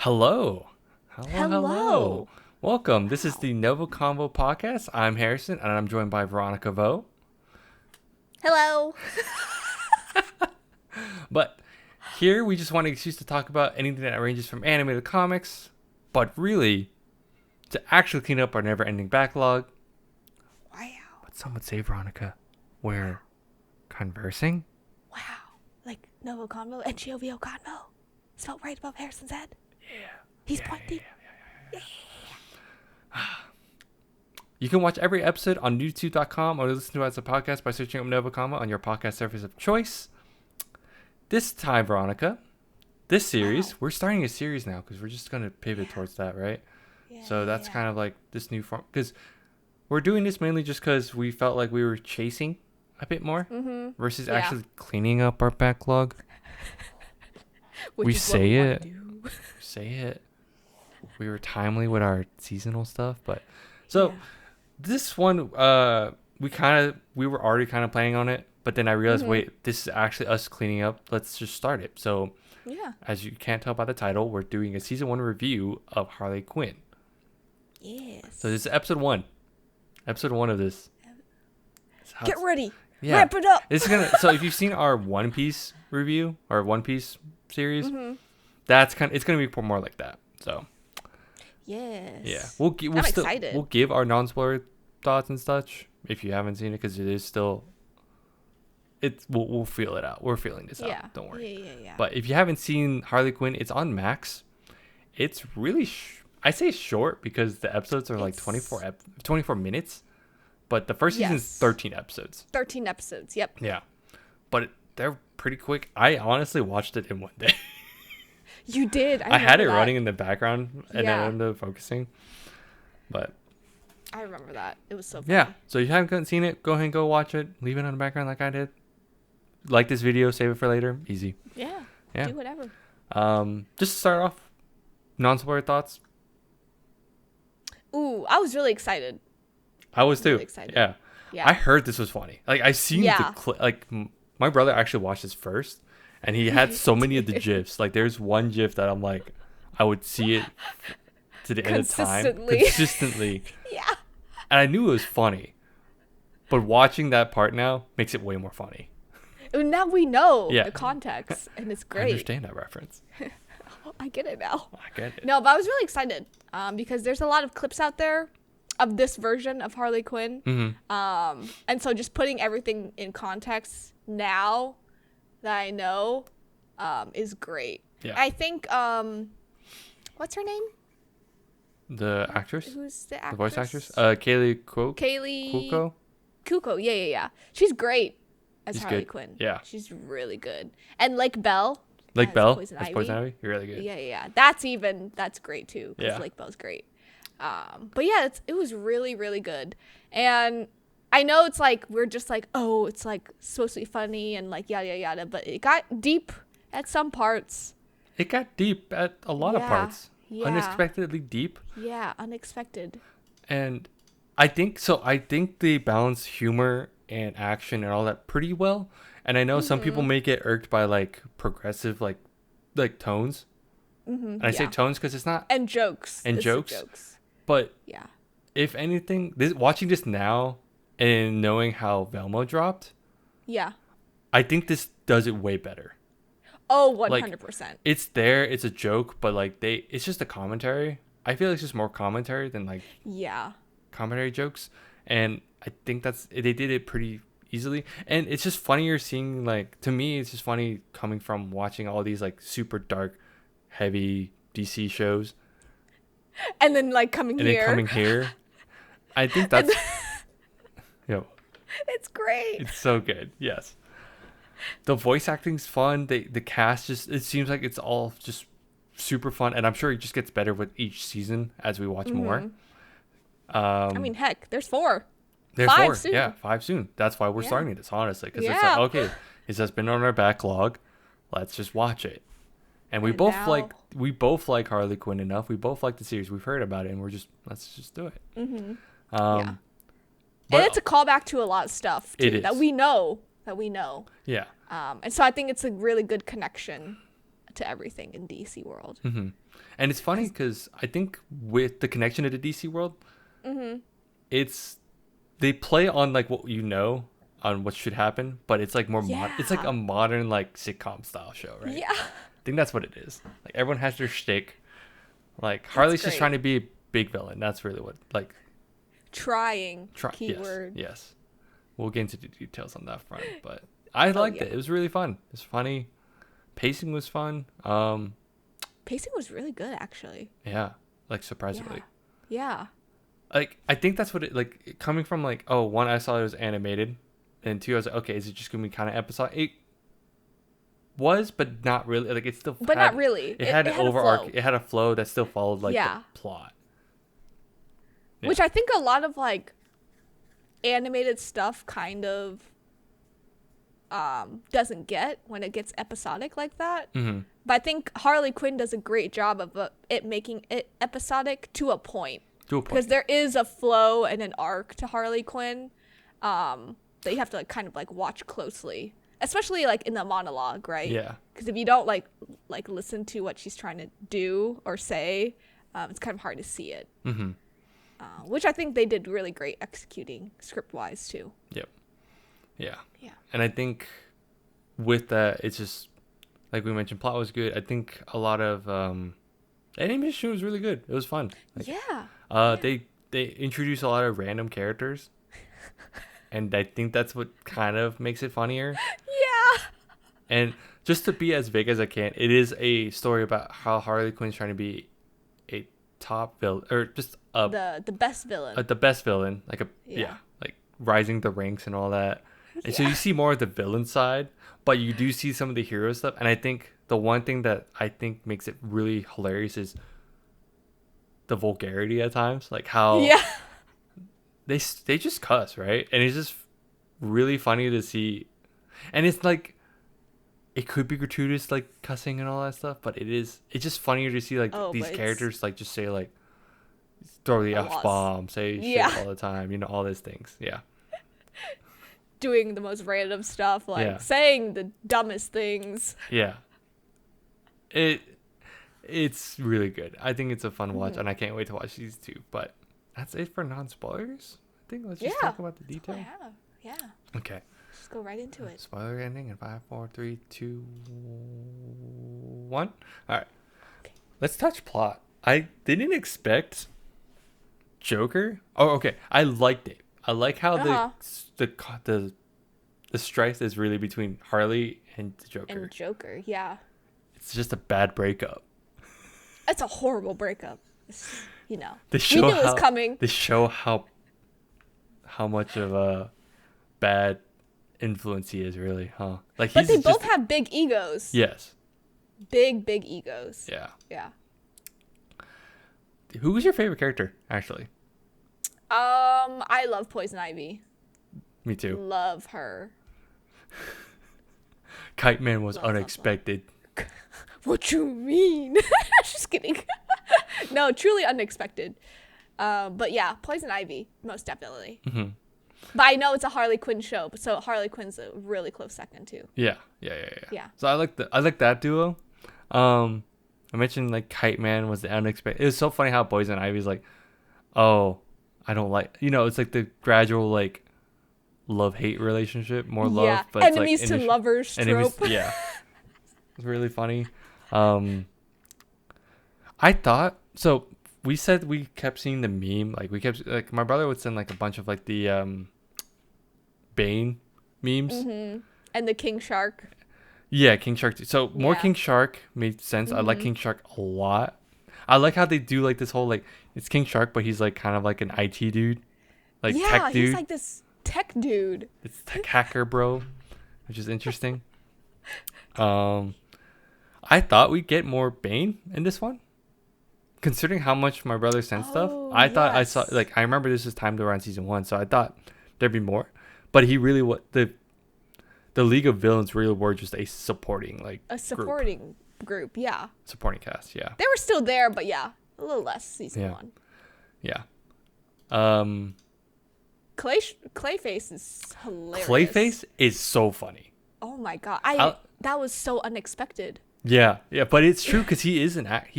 Hello. Hello, Hello. hello. Welcome. This is Wow. the NgoVo Convo podcast. I'm Harrison, and I'm joined by Veronica Vo. Hello. But here we just want an excuse to talk about anything that ranges from anime to comics, but really to actually clean up our never-ending backlog. Wow. But some would say, Veronica, we're conversing. Wow. Like NgoVo Convo and NgoVo Convo. Spelled right above Harrison's head. Yeah. He's Yeah, pointing. You can watch every episode on youtube.com or listen to it as a podcast by searching up NgoVo Convo on your podcast service of choice. This time, Veronica, this series, Wow. we're starting a series now because we're just going to pivot towards that, right? Yeah, So that's kind of like this new form. Because we're doing this mainly just because we felt like we were chasing a bit more versus Yeah. actually cleaning up our backlog. Which we is what say wanna it. do. Say it. We were timely with our seasonal stuff. But so Yeah. this one, we were already kind of planning on it. But then I realized, wait, this is actually us cleaning up. Let's just start it. So Yeah. as you can't tell by the title, we're doing a season 1 review of Harley Quinn. Yes. So this is episode 1. Episode 1 of this. Get ready. Yeah. Ramp it up. It's gonna. So if you've seen our One Piece review or One Piece series, it's gonna be more like that. So Yes. yeah, I'm excited. we'll give our non-spoiler thoughts and such if you haven't seen it, because it is still. We'll feel it out. We're feeling this Yeah. out. Don't worry. Yeah. But if you haven't seen Harley Quinn, it's on Max. It's really I say short because the episodes are like It's- 24 minutes, but the first season's Yes. 13 episodes. 13 episodes. Yep. Yeah, but they're pretty quick. I honestly watched it in one day. You did. I had it remember that. running in the background and Yeah. then ended up focusing. But I remember that. It was so funny. yeah, so if you haven't seen it, go ahead and go watch it. Leave it on the background like I did. Like this video, save it for later. Easy. Yeah. Yeah. Do whatever. Just to start off, non-spoiler thoughts. Ooh, I was really excited. I was too. Really excited. Yeah. Yeah. I heard this was funny. Like I seen Yeah. my brother actually watched this first, and he had so many of the gifs. Like there's one gif that I'm like, I would see it to the end of time consistently, Yeah. and I knew it was funny. But watching that part now makes it way more funny. Now we know Yeah. the context, and it's I great. understand that reference. I get it now. I get it. No, but I was really excited because there's a lot of clips out there of this version of Harley Quinn. And so just putting everything in context now that I know is great. Yeah. I think, what's her name? The actress, Who's the the actress? voice actress, Kaylee Kaylee Cuoco. Cuoco. Yeah. She's great as She's Harley good. Quinn. Yeah. She's really good. And Lake Bell. Lake as Bell, Poison that's Ivy. Poison Ivy. You're really good. Yeah. That's great too. Because Yeah. Lake Bell's great. But yeah, it was really, really good. And I know it's like, we're just like, oh, it's like supposed to be funny and like yada, but it got deep at some parts. It got deep at a lot of Yeah, parts. yeah. Unexpectedly deep. Yeah, unexpected. And I think they balance humor and action and all that pretty well. And I know some people may get irked by like progressive like tones. And I say yeah. tones because it's not. And jokes. And It's the jokes. But Yeah. if anything, watching this now and knowing how Velma dropped, Yeah. I think this does it way better. Oh, 100%. It's there, it's a joke, but like it's just a commentary. I feel like it's just more commentary than like Yeah. commentary jokes, and I think they did it pretty easily. And it's just funnier seeing, like, to me it's just funny coming from watching all these like super dark heavy DC shows And then like coming and here. then coming here. I think that's It's great. it's so good. Yes, the voice acting's fun. The cast, just it seems like it's all just super fun, and I'm sure it just gets better with each season as we watch more. I mean, heck, there's 4. There's 5 4. soon. Yeah, 5 soon. That's why we're Yeah. starting this, honestly, because it's Yeah. like, okay, it has been on our backlog. Let's just watch it. And we And both now- like Harley Quinn enough. We both like the series. We've heard about it, and let's just do it. Yeah. But And it's a callback to a lot of stuff too, It is. that we know. yeah, And so I think it's a really good connection to everything in DC world. And it's funny because I think with the connection to the DC world, they play on like what on what should happen, but it's like more it's like a modern like sitcom style show, right? Yeah. I think that's what it is. Like everyone has their shtick. Like Harley's just trying to be a big villain. That's really what like keyword. Yes. We'll get into the details on that front, but I liked it. It was really fun. It's funny. Pacing was fun. Pacing was really good, actually. Yeah, like surprisingly. Yeah. Like I think that's what it like coming from like one I saw it was animated, and two I was like okay is it just gonna be kind of episode 8? Was but not really like it's still not really. It had an overarch. It had a flow that still followed like the plot. Yeah. Which I think a lot of like animated stuff kind of doesn't get when it gets episodic like that. But I think Harley Quinn does a great job of it making it episodic to a point. Because there is a flow and an arc to Harley Quinn that you have to like kind of like watch closely, especially like in the monologue, right? Yeah. Because if you don't like listen to what she's trying to do or say, it's kind of hard to see it. Which I think they did really great executing script-wise too. Yep. Yeah. Yeah. And I think with that, it's just like we mentioned, plot was good. I think a lot of animation was really good. It was fun. Like, they introduced a lot of random characters, and I think that's what kind of makes it funnier. Yeah. And just to be as vague as I can, it is a story about how Harley Quinn's trying to be a top villain, or just the best villain. The best villain, like like rising the ranks and all that. And so you see more of the villain side, but you do see some of the hero stuff. And I think the one thing that I think makes it really hilarious is the vulgarity at times, like how they just cuss, right? And it's just really funny to see. And it's like it could be gratuitous, like cussing and all that stuff, but it's just funnier to see like these characters like just say like throw the F-bomb, say shit all the time, all these things. Yeah. Doing the most random stuff, like saying the dumbest things. Yeah. It's really good. I think it's a fun watch, and I can't wait to watch these two. But that's it for non-spoilers. I think let's just talk about the detail. Yeah. Okay. Just go right into it. Spoiler ending in 5, 4, 3, 2, 1. All right. Okay. Let's touch plot. I didn't expect Joker. Oh, okay. I liked it. I like how the strife is really between Harley and the Joker. Yeah. It's just a bad breakup. It's a horrible breakup. We knew it was was coming. They show how much of a bad influence he is, really, huh? Like, but they both have big egos. Yes. Big egos. Yeah. Yeah. Who was your favorite character, actually? I love Poison Ivy. Me too. Love her. Kite Man was unexpected. What you mean? Just kidding. No, truly unexpected. But yeah, Poison Ivy, most definitely. But I know it's a Harley Quinn show, so Harley Quinn's a really close second too. Yeah. So I like that duo. I mentioned like Kite Man was the unexpected. It was so funny how Poison Ivy's like, oh, I don't like, it's like the gradual like love-hate relationship, more love, but enemies it's like to lovers trope. Yeah. It's really funny. I thought so. We said we kept seeing the meme. Like we kept like my brother would send like a bunch of like the Bane memes and the King Shark. Yeah, King Shark. So more King Shark made sense. I like King Shark a lot. I like how they do like this whole like it's King Shark, but he's like kind of like an IT dude, like tech dude. He's like this tech dude. It's tech hacker, bro, which is interesting. I thought we'd get more Bane in this one, considering how much my brother sent stuff. I thought I saw like I remember this was timed around season 1, so I thought there'd be more. But he really the League of Villains really were just a supporting group, yeah. Supporting cast, yeah. They were still there, but yeah, a little less season 1. Yeah. Clayface is hilarious. Clayface is so funny. Oh my god. That was so unexpected. Yeah, yeah, but it's true because he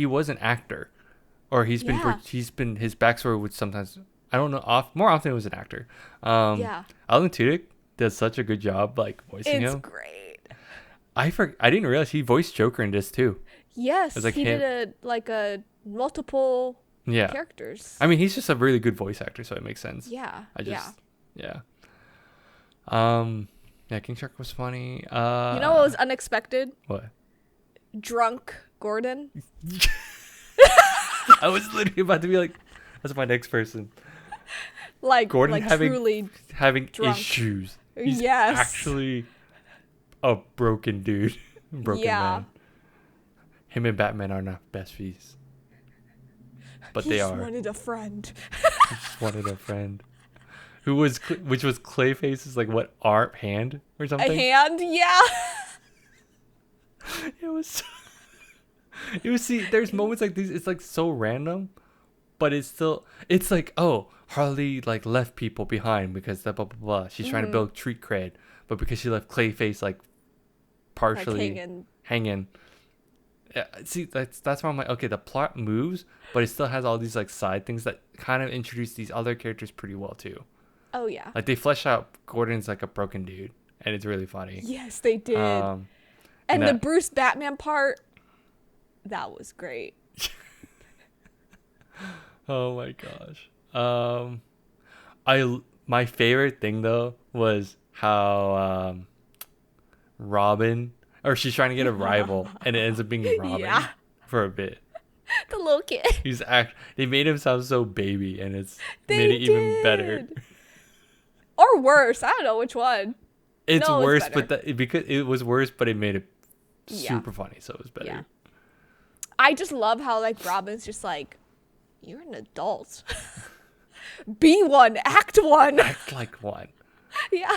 was an actor, or Yeah. he's been his backstory would sometimes I don't know more often it was an actor. Yeah. Alan Tudyk does such a good job like voicing It's him. great. I didn't realize he voiced Joker in this too. It's Yes, like he him. did a multiple Yeah, characters. I mean he's just a really good voice actor, so it makes sense. Yeah. I Yeah. just yeah. Yeah, King Shark was funny. You know what was unexpected? What? Drunk Gordon. I was literally about to be like, that's my next person. Gordon Like having truly drunk. issues. He's Yes. actually a broken dude, broken Yeah. man. Him and Batman are not besties, but He they just are. wanted a friend. He just wanted a friend. Which was Clayface's like what hand or A something? hand, yeah. It was. It was see. There's moments like these. It's like so random, but it's like oh Harley like left people behind because the blah blah blah. She's trying to build street cred, but because she left Clayface like partially hanging. Yeah, see that's why I'm like okay the plot moves, but it still has all these like side things that kind of introduce these other characters pretty well too. Oh yeah. Like they flesh out Gordon's like a broken dude, and it's really funny. Yes, they did. Um, and the that- Bruce Batman part, that was great. Oh my gosh. My favorite thing though was how Robin or she's trying to get a rival and it ends up being Robin Yeah. for a bit. The little kid. They made him sound so baby and it's They made it even better. did. Or worse. I don't know which one. It's No, it's worse, better. but because it was worse, but it made it Yeah. super funny, so it was better. Yeah. I just love how like Robin's just like, you're an adult. Be one, act one. Act like one. Yeah.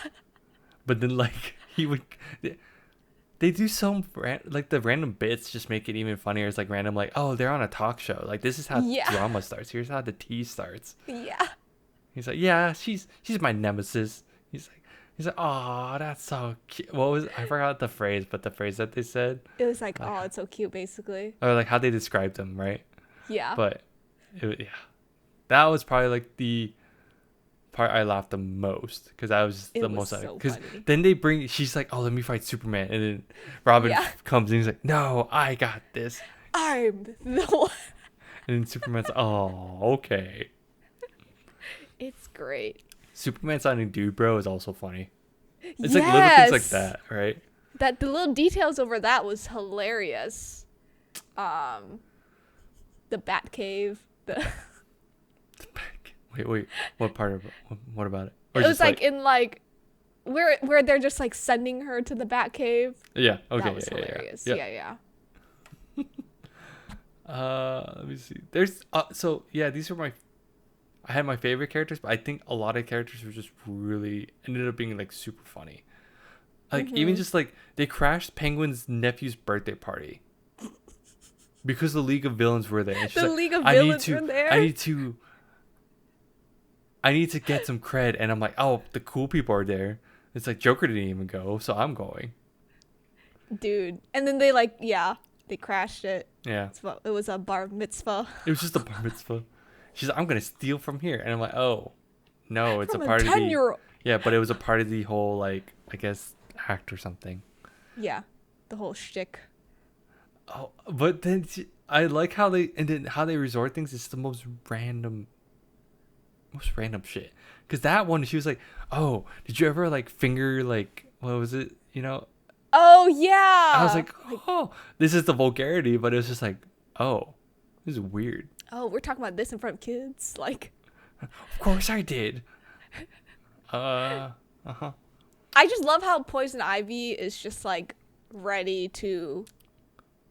But then like he would they do some like the random bits just make it even funnier. It's like random like oh they're on a talk show. Like this is how Yeah. drama starts. Here's how the tea starts. Yeah. He's like yeah she's my nemesis. He's like oh that's so cute. What was I forgot the phrase but the phrase that they said It was like, oh, it's so cute, basically. or like how they described him right. Yeah. But yeah that was probably like the part I laughed the most because I was just It the was most so because funny. then she's like oh let me fight Superman and then Robin Yeah. comes and he's like no I got this I'm the one. and then Superman's oh okay It's great. Superman sounding dude bro is also funny. It's like little things like that right. That the little details over that was hilarious. The Bat Cave. Wait what part of what about it It was like in like where they're just like sending her to the Bat Cave. yeah okay That was hilarious. yeah. Yeah. Let me see. There's so yeah, these were I had my favorite characters, but I think a lot of characters were just really ended up being like super funny. Like even just like they crashed Penguin's nephew's birthday party because the League of Villains were there. And she's The like, League of I need Villains to, were there? I need to get some cred, and I'm like, oh, the cool people are there. It's like Joker didn't even go, so I'm going. Dude. And then they crashed it. Yeah, It was a bar mitzvah. it was just a bar mitzvah. She's like, I'm gonna steal from here, and I'm like, oh, no, it's From a part of the 10-year-old. yeah, but it was a part of the whole like I guess act or something. Yeah. The whole shtick. Oh, but then I like how they resort things is the most random shit. Cause that one she was like, oh, did you ever like finger like what was it? You know, Oh yeah. I was like, oh, this is the vulgarity, but it was just like, oh, this is weird. Oh, we're talking about this in front of kids. Like, Of course I did. Uh-huh. I just love how Poison Ivy is just like ready to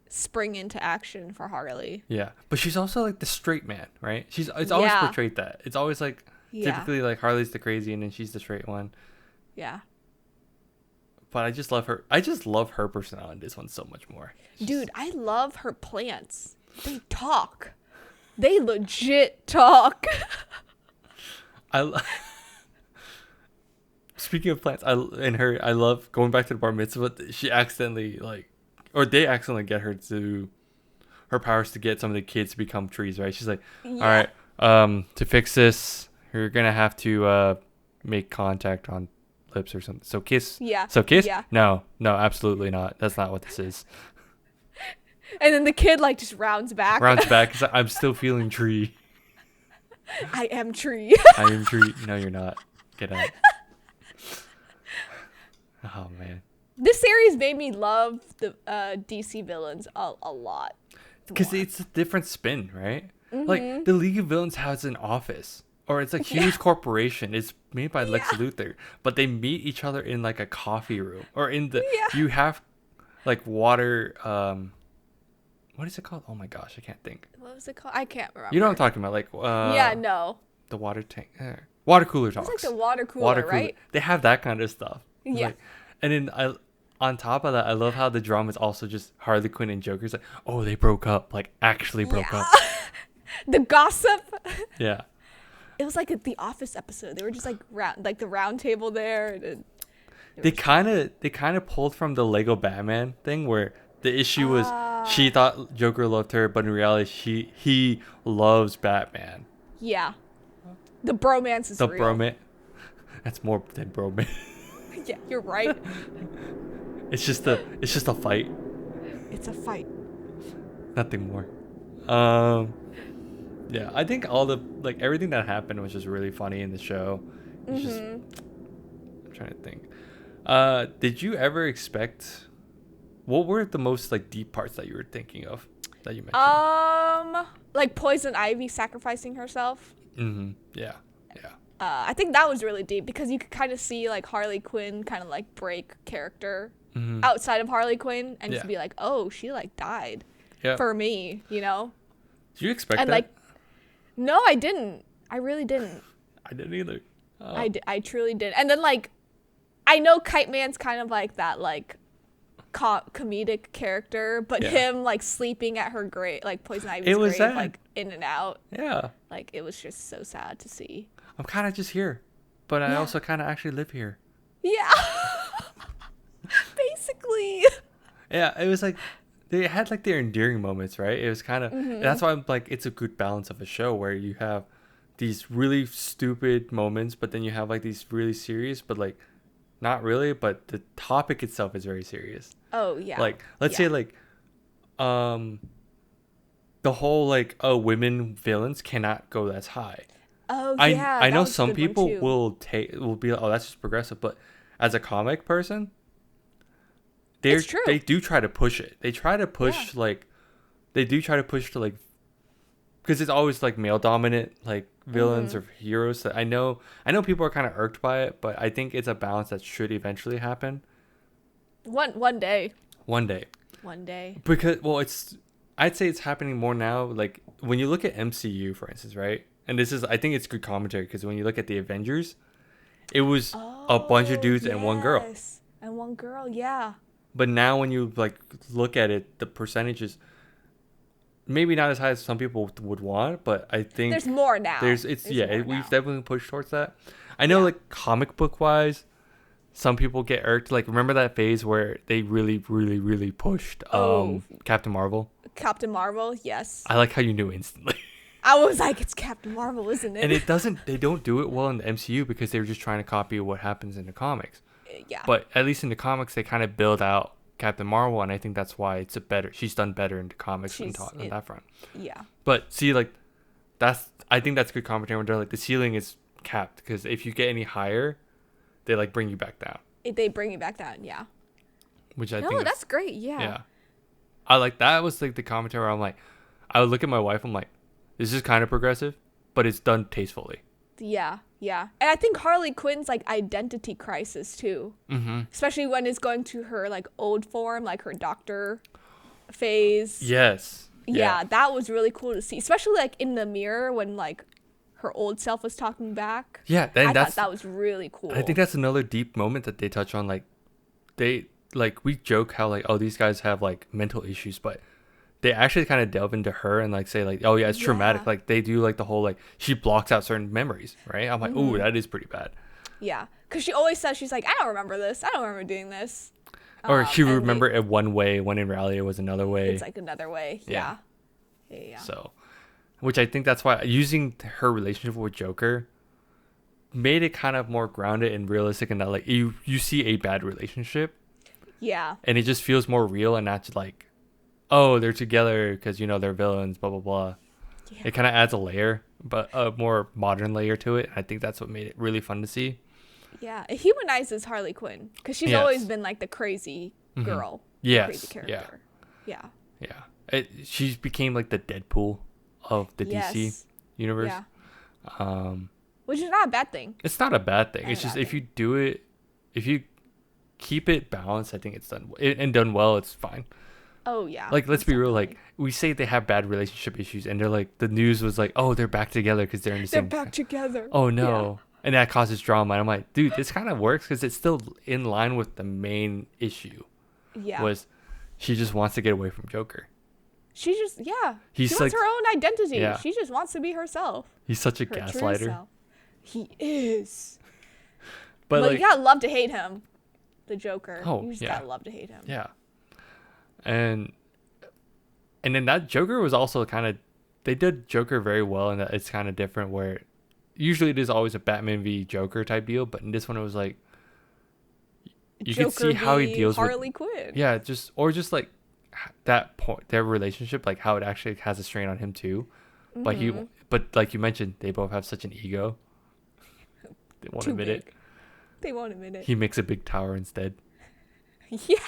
spring into action for Harley. Yeah, but she's also like the straight man, right? It's always Yeah. portrayed that. It's always like Yeah. typically like Harley's the crazy and then she's the straight one. Yeah. But I just love her. I just love her personality in this one so much more. Dude, I love her plants. They talk. They legit talk. Speaking of plants, I love going back to the bar mitzvah. She accidentally like or they accidentally get her powers to get some of the kids to become trees, right? She's like, all right, to fix this, you're gonna have to make contact on lips or something. So kiss. Yeah. So kiss? Yeah. No, absolutely not. That's not what this is. And then the kid like just rounds back. Rounds back. He's like, I'm still feeling tree. I am tree. I am tree. No, you're not. Get out. Oh man. This series made me love the DC villains a lot. Because it's a different spin, right? Like the League of Villains has an office, or it's a huge corporation. It's made by Lex Luthor, but they meet each other in like a coffee room, or in the you have like water. What is it called? Oh my gosh, I can't think. What was it called? I can't remember. You know what I'm talking about? Like no. The water tank, water cooler talks. It's like the water cooler, right? They have that kind of stuff. Yeah. Like, and then on top of that, I love how the drama is also just Harley Quinn and Joker's like, oh, they broke up, like actually broke up. The gossip. Yeah. It was like the Office episode. They were just like the round table there. And they kind of pulled from the Lego Batman thing where the issue was she thought Joker loved her, but in reality he loves Batman. Yeah. The bromance is real. Bromance. That's more than bromance. Yeah, you're right. It's just a fight. It's a fight. Nothing more. Yeah, I think all the everything that happened was just really funny in the show. It's just, I'm trying to think. Did you ever expect? What were the most deep parts that you were thinking of that you mentioned? Like Poison Ivy sacrificing herself. Yeah. I think that was really deep because you could kind of see like Harley Quinn kind of break character outside of Harley Quinn and just be like, oh, she died for me, you know? Did you expect that? No, I didn't. I really didn't. I didn't either. Oh. I truly did. And then I know Kite Man's kind of like that comedic character, but him sleeping at her grave, Poison Ivy's grave, sad. In and out. Yeah. It was just so sad to see. I'm kind of just here, but I also kind of actually live here. Yeah. Basically. Yeah, it was they had their endearing moments, right? It was kind of that's why I'm it's a good balance of a show where you have these really stupid moments, but then you have these really serious, but not really, but the topic itself is very serious. Oh yeah. Let's say the whole women villains cannot go as high. Oh yeah. I know some people will be oh, that's just progressive, but as a comic person, it's true. They do try to push it. They try to push they do try to push to because it's always male dominant villains or heroes. That I know people are kind of irked by it, but I think it's a balance that should eventually happen. One day. Because I'd say it's happening more now. When you look at MCU, for instance, right? And I think it's good commentary because when you look at the Avengers, it was a bunch of dudes and one girl. And one girl, yeah. But now when you look at it, the percentages maybe not as high as some people would want, but I think there's more now. We've definitely pushed towards that. I know comic book wise, some people get irked. Remember that phase where they really, really, really pushed Captain Marvel? Captain Marvel, yes. I like how you knew instantly. I was like, it's Captain Marvel, isn't it? And they don't do it well in the MCU because they're just trying to copy what happens in the comics. Yeah. But at least in the comics, they kind of build out Captain Marvel, and I think that's why she's done better in the comics on that front. Yeah. But see, I think that's good commentary when they're the ceiling is capped because if you get any higher, they bring you back down. They bring you back down, yeah. Which I think that's great, yeah. Yeah. I that was the commentary where I would look at my wife, I'm this is kind of progressive, but it's done tastefully. Yeah. And I think Harley Quinn's identity crisis too. Especially when it's going to her old form, her doctor phase. Yes. Yeah, that was really cool to see. Especially in the mirror when her old self was talking back. Yeah, I thought that was really cool. I think that's another deep moment that they touch on. We joke how oh, these guys have mental issues, but they actually kind of delve into her and say oh yeah, it's traumatic. They do the whole she blocks out certain memories, right? I'm ooh, that is pretty bad. Yeah, because she always says she's I don't remember this. I don't remember doing this. Or she would And remember it one way when in reality it was another way. it's like another way. Yeah. Yeah. So, which I think that's why using her relationship with Joker made it kind of more grounded and realistic, in that like you see a bad relationship Yeah. and it just feels more real and not just like, oh, they're together because they're villains, blah blah blah. Yeah. It kind of adds a layer, but a more modern layer to it. I think that's what made it really fun to see. Yeah, it humanizes Harley Quinn because she's always been like the crazy girl, crazy character. Yeah. She became like the Deadpool of the DC universe. Yeah. Which is not a bad thing. It's not a bad thing. It's just if you do it, if you keep it balanced, I think it's done well. It's fine. Oh yeah. Like let's be real. Like we say they have bad relationship issues, and they're like the news was like, oh, they're back together because they're in the same. They're back together. Oh no. Yeah. And that causes drama. And I'm like, dude, this kind of works because it's still in line with the main issue. Yeah. Was she just wants to get away from Joker. She just, she wants her own identity. Yeah. She just wants to be herself. He's such a gaslighter. He is. But like, you gotta love to hate him. The Joker. Oh, you just gotta love to hate him. Yeah. And then that Joker was also kind of, they did Joker very well, and it's kind of different where usually it is always a Batman v Joker type deal, but in this one it was like you could see how he deals Harley with Quinn. Yeah, just like that point, their relationship, like how it actually has a strain on him too. Mm-hmm. But like you mentioned, they both have such an ego. They won't admit it. They won't admit it. He makes a big tower instead. Yeah.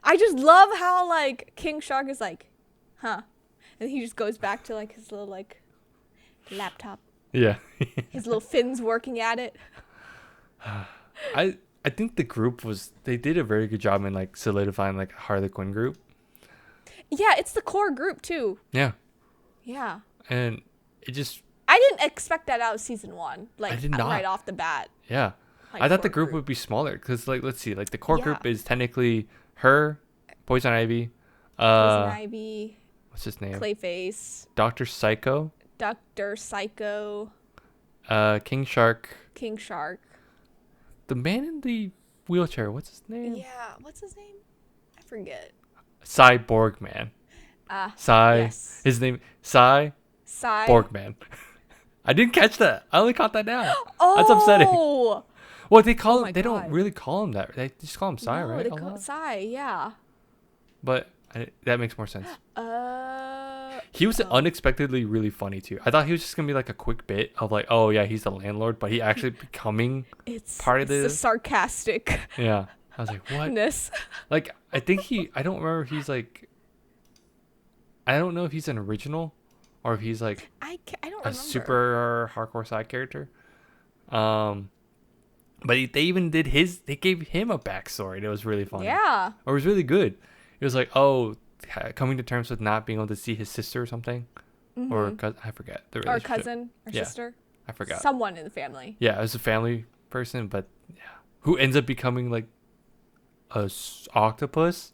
I just love how like King Shark is like, huh. And he just goes back to like his little like laptop. Yeah. His little fins working at it. I think the group they did a very good job in like solidifying like a Harley Quinn group. Yeah, it's the core group too. Yeah. Yeah. And it just, I didn't expect that out of season 1. Like I did not. Right off the bat. Yeah. Like, I thought the group would be smaller because like let's see, like the core group is technically her, Poison Ivy, what's his name? Clayface. Dr. Psycho. King Shark. The man in the wheelchair, what's his name? Yeah, what's his name? I forget. Cyborg Man. Yes. His name Cyborg Man. I didn't catch that. I only caught that now. Oh. That's upsetting. Well, they call him. They God. Don't really call him that. They just call him Cy, right? They call him Cy, yeah. But that makes more sense. He was unexpectedly really funny too. I thought he was just gonna be like a quick bit of like, oh yeah, he's the landlord, but he actually becoming part of this. It's sarcastic. Yeah, I was like, what? Like, I think I don't remember if he's like, I don't know if he's an original, or if he's like I don't remember. Super hardcore side character. But they even did they gave him a backstory. It was really funny. Yeah. Or it was really good. It was like, oh, coming to terms with not being able to see his sister or something. Mm-hmm. Or I forget the relationship. Or cousin or sister. I forgot. Someone in the family. Yeah, it was a family person, but yeah. Who ends up becoming like a octopus.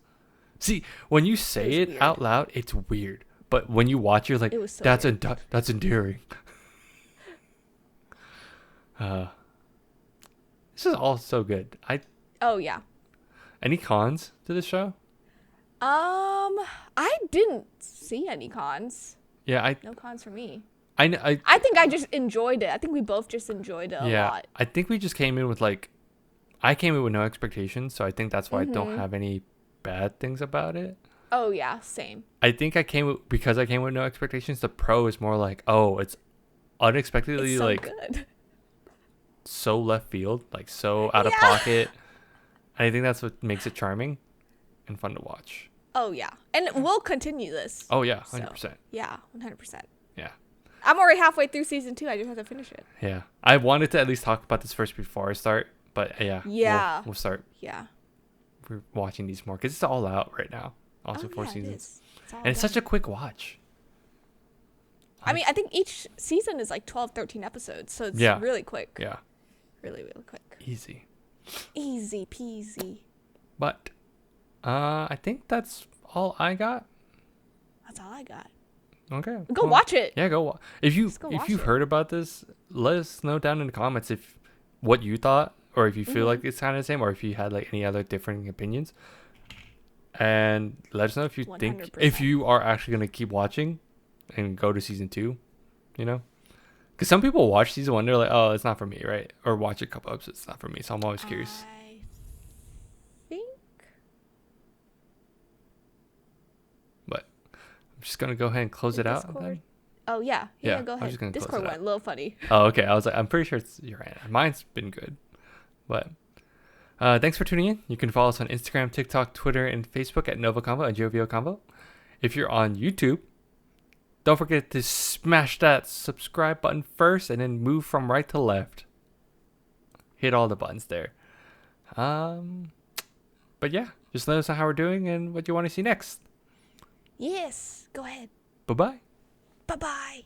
See, when you say it out loud, it's weird. But when you watch, you're like, so that's endearing. This is all so good. Oh yeah. Any cons to this show? I didn't see any cons. Yeah, no cons for me. I think I just enjoyed it. I think we both just enjoyed it a lot. I think we just came in with I came in with no expectations, so I think that's why I don't have any bad things about it. Oh yeah, same. I think because I came with no expectations. The pro is more like, oh, it's unexpectedly so good. So left field, like so out of pocket. And I think that's what makes it charming and fun to watch. Oh yeah, and we'll continue this. Oh yeah, 100%. So, yeah, 100%. Yeah. I'm already halfway through season 2. I just have to finish it. Yeah, I wanted to at least talk about this first before I start, but yeah. We'll start. Yeah. We're watching these more because it's all out right now. Also 4 seasons, and it's such a quick watch. I mean, I think each season is like 12, 13 episodes, so it's really quick. Yeah. Really, really quick. Easy peasy. But I think that's all I got. That's all I got. Okay. Go watch it. Yeah, if you've heard about this, let us know down in the comments what you thought or if you feel like it's kind of the same, or if you had like any other differing opinions. And let us know if you think 100%. if you are actually gonna keep watching and go to season 2. You know, because some people watch season 1, they're like, oh, it's not for me, right? Or watch a couple episodes, it's not for me. So I'm always curious. I think. But I'm just gonna go ahead and close it out. Discord? Oh yeah. Yeah, Go I'm ahead. just gonna close Discord it out. went a little funny. Oh, okay. I was like, I'm pretty sure it's your end. Mine's been good, but thanks for tuning in. You can follow us on Instagram, TikTok, Twitter, and Facebook at NgoVo Convo and NgoVo Convo. If you're on YouTube, don't forget to smash that subscribe button first, and then move from right to left. Hit all the buttons there. But yeah, just let us know how we're doing and what you want to see next. Yes. Go ahead. Bye bye. Bye bye.